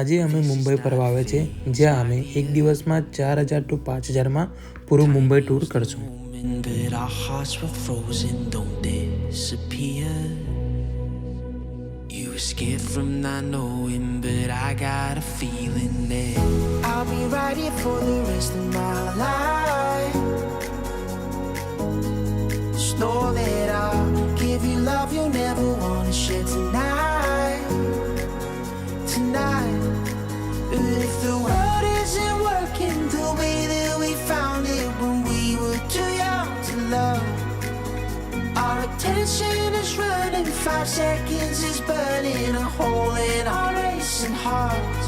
આજે અમે મુંબઈ ફરવા આવ્યા છે, જ્યાં અમે એક દિવસમાં 4,000 to 5,000માં પૂરું મુંબઈ ટૂર કરશું. But our hearts were frozen, don't disappear. You were scared from not knowing, but I got a feeling that I'll be right here for the rest of my life. Just know that I'll give you love you'll never wanna share tonight. Tonight. But if the world isn't working the way that we found it when we were too young to love, our attention is running, 5 seconds is burning a hole in our racing hearts.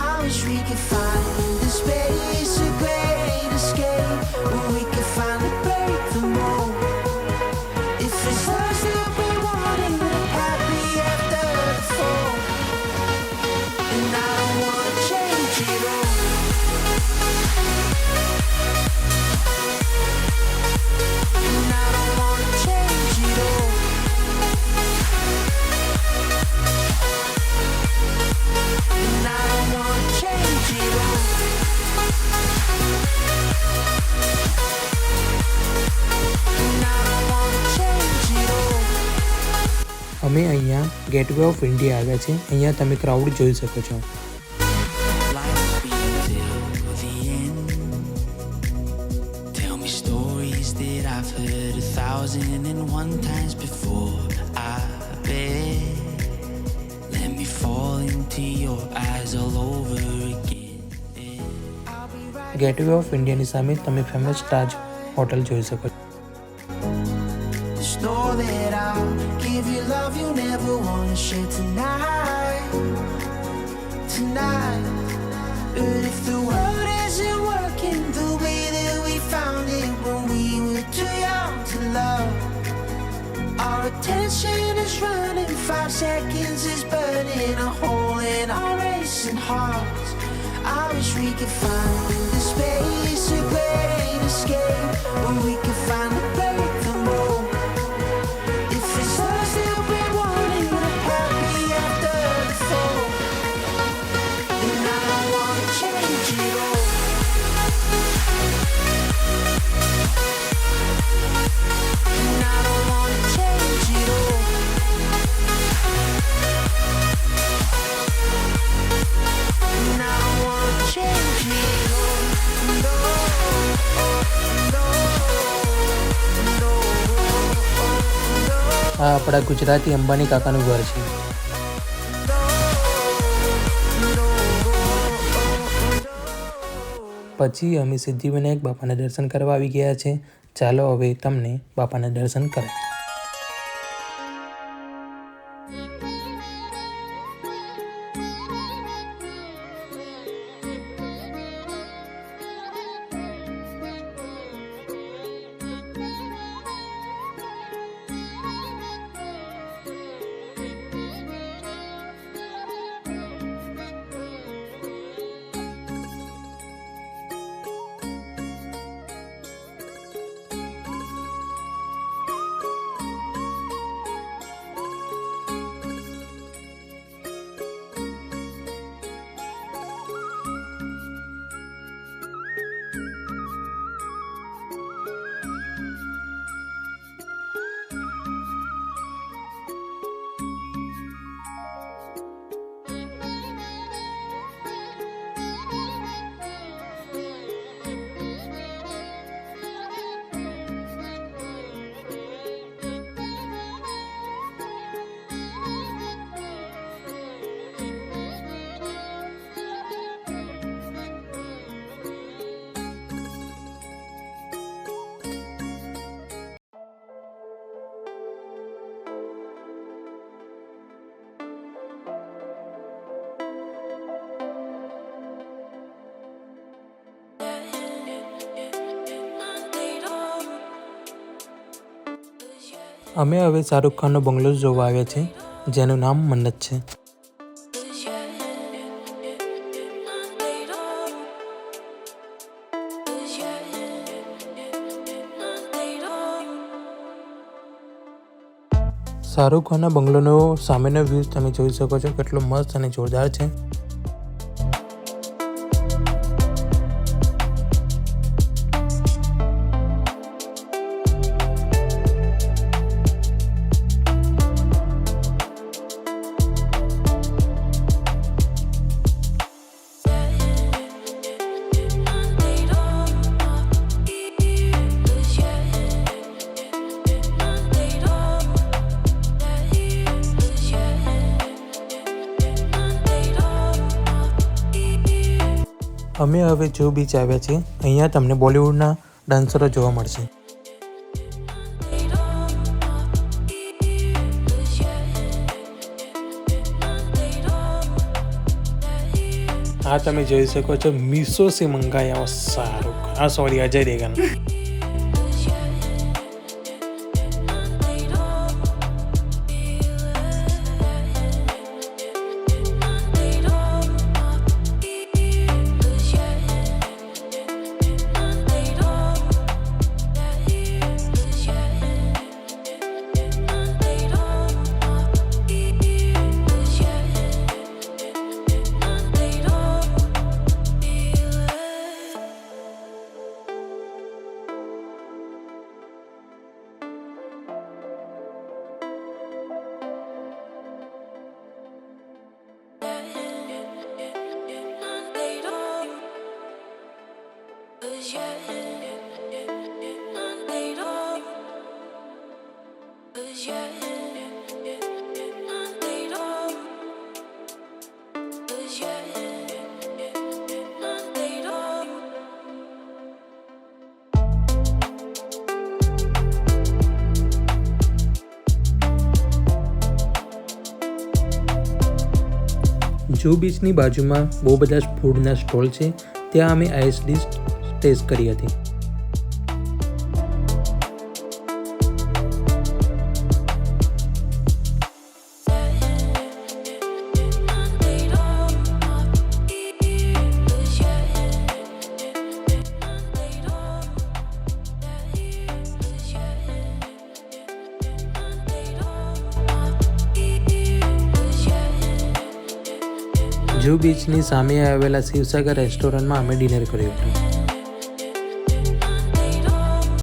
I wish we could find the space, a great escape, where we could finally break the mold. If it's us that we wanting, happy after the fall. And I don't wanna change it all. And I don't wanna change it all. And I don't wanna change it all. And I don't wanna change it all. અમે અહીંયા gateway of India આવ્યા છે. અહીંયા તમે crowd જોઈ શકો છો. Life be till the end. Tell me stories that I've heard 1,001 times before. I bet. Let me fall into your eyes all over again. I'll be right. Gateway of ઇન્ડિયાની સામે તમે ફેમસ તાજ hotel જોઈ શકો છો. Just know that I'll give you love you'll never wanna share tonight. Tonight. But if the world isn't working the way that we found it when we were too young to love, our attention is running, 5 seconds is burning a hole in our racing hearts. I wish we could find the space, a great escape, where we could finally break the mold. If it's us that we're wanting, happy after the fall. And I don't wanna change it all. And I don't wanna change it all. And I don't wanna change it all. No, no, no, no. આ આપણા ગુજરાતી અંબાણી કાકાનું ઘર છે. પછી અમે સિદ્ધિવિનાયક બાપાના દર્શન કરવા આવી ગયા છે. ચાલો હવે તમને બાપાના દર્શન કરાવીએ. અમે હવે શાહરૂખ ખાનનો બંગલો જોવા આવ્યા છે, જેનું નામ મન્નત છે. શાહરૂખ ખાનના બંગલોનો સામેનો વ્યૂ તમે જોઈ શકો છો, કેટલો મસ્ત અને જોરદાર છે. અમે હવે જૂહુ બીચ આવ્યા છીએ. અહીંયા તમને બોલિવૂડના ડાન્સરો જોવા મળશે. આ તમે જોઈ શકો છો મીશો સે મંગાયા શાહરુખ, સોરી અજય દેવગન. જૂહુ બીચની બાજુમાં બહુ બધા ફૂડના સ્ટોલ છે. ત્યાં અમે આઈસ ડીશ ટેસ્ટ કરી હતી. જૂહુ બીચની સામે આવેલા શિવસાગર રેસ્ટોરન્ટમાં અમે ડિનર કર્યું હતું.